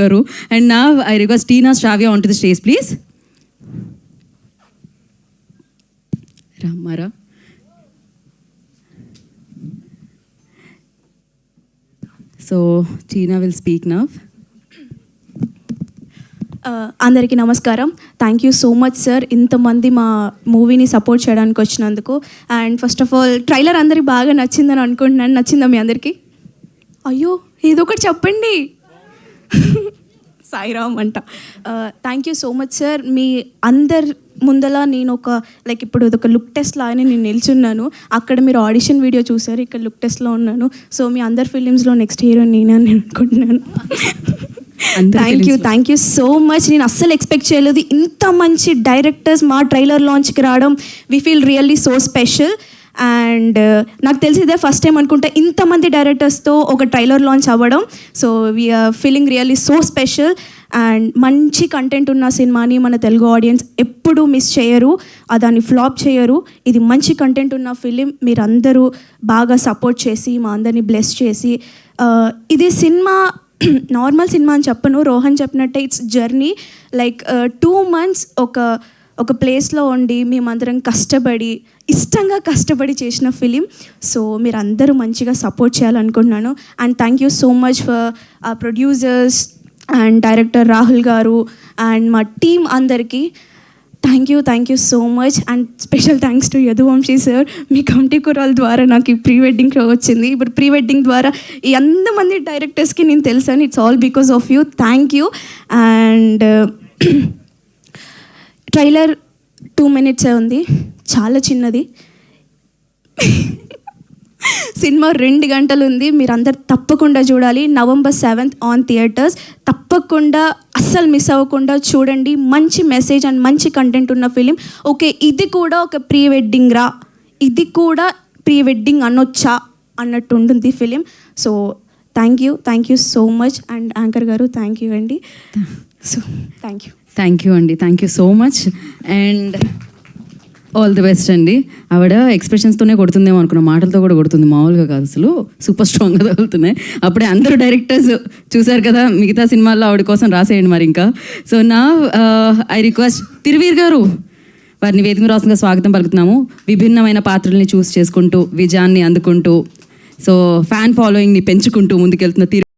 Garu. And now I request Tina Shravya onto the stage, please. Ramara. So Tina will speak now. అందరికీ నమస్కారం. Thank you so much sir, ఇంతమంది మా మూవీని support చేయడానికి వచ్చినందుకు. And first of all trailer అందరికి బాగా నచ్చిందని అనుకుంటున్నాను. నచ్చిందా మీ అందరికీ? అయ్యో ఏదో ఒకటి చెప్పండి. సాయిరామ్ అంట. Thank you so much sir. మీ అందరి ముందల నేను ఇప్పుడు ఒక లుక్ టెస్ట్ లాగానే నేను నిల్చున్నాను. అక్కడ మీరు ఆడిషన్ వీడియో చూసారు, ఇక్కడ లుక్ టెస్ట్లో ఉన్నాను. సో మీ అందరి ఫిలిమ్స్లో నెక్స్ట్ హీరో నేనే అని అనుకుంటున్నాను. Thank you so much. నేను అస్సలు ఎక్స్పెక్ట్ చేయలేదు ఇంత మంచి డైరెక్టర్స్ మా ట్రైలర్ లాంచ్కి రావడం. We feel really so special. And నాకు తెలిసి ఇదే ఫస్ట్ టైం అనుకుంటా ఇంతమంది డైరెక్టర్స్తో ఒక ట్రైలర్ లాంచ్ అవ్వడం. So we're feeling really so special. And మంచి కంటెంట్ ఉన్న సినిమాని మన తెలుగు ఆడియన్స్ ఎప్పుడూ మిస్ చేయరు, దాన్ని ఫ్లాప్ చేయరు. ఇది మంచి కంటెంట్ ఉన్న ఫిలిం. మీరందరూ బాగా సపోర్ట్ చేసి మా అందరినీ బ్లెస్ చేసి, ఇది సినిమా నార్మల్ సినిమా అని చెప్పను, రోహన్ చెప్పినట్టే ఇట్స్ జర్నీ. లైక్ 2 months ఒక ప్లేస్లో ఉండి మేమందరం ఇష్టంగా కష్టపడి చేసిన ఫిలిం. సో మీరు అందరూ మంచిగా సపోర్ట్ చేయాలనుకుంటున్నాను. And thank you so much for producers and director Rahul garu and మా టీమ్ అందరికీ thank you so much. And special thanks to Yaduvamshi sir. మీ కమిటీ కురాల ద్వారా నాకు ఈ ప్రీ వెడ్డింగ్ షో వచ్చింది. ఇప్పుడు ప్రీ వెడ్డింగ్ ద్వారా ఈ అంతమంది డైరెక్టర్స్కి నేను తెలుసాను. It's all because of you. Thank you. And trailer 2 minutes ఉంది, చాలా చిన్నది. సినిమా 2 గంటలు ఉంది. మీరందరు తప్పకుండా చూడాలి. November 7th on theatres. తప్పకుండా అస్సలు మిస్ అవ్వకుండా చూడండి. మంచి మెసేజ్ అండ్ మంచి కంటెంట్ ఉన్న ఫిలిం. ఓకే, ఇది కూడా ఒక ప్రీ వెడ్డింగ్ రా, ఇది కూడా ప్రీ వెడ్డింగ్ అనొచ్చా అన్నట్టు ఉంటుంది film. So thank you so much. And anchor గారు థ్యాంక్ యూ అండి. So thank you so much. And all the best అండి. ఆవిడ ఎక్స్ప్రెషన్స్తోనే కొడుతుందేమో అనుకున్న, మాటలతో కూడా కొడుతుంది, మామూలుగా కాదు, అసలు సూపర్ స్ట్రాంగ్గా తగులుతున్నాయి. అప్పుడే అందరూ డైరెక్టర్స్ చూశారు కదా, మిగతా సినిమాల్లో ఆవిడ కోసం రాసేయండి మరి ఇంకా. సో నా ఐ రిక్వెస్ట్ తిరువీర్ గారు, వారిని వేదిక రాసంగా స్వాగతం పలుకుతున్నాము. విభిన్నమైన పాత్రల్ని చూస్ చేసుకుంటూ, విజయాన్ని అందుకుంటూ, సో ఫ్యాన్ ఫాలోయింగ్ని పెంచుకుంటూ ముందుకెళ్తున్న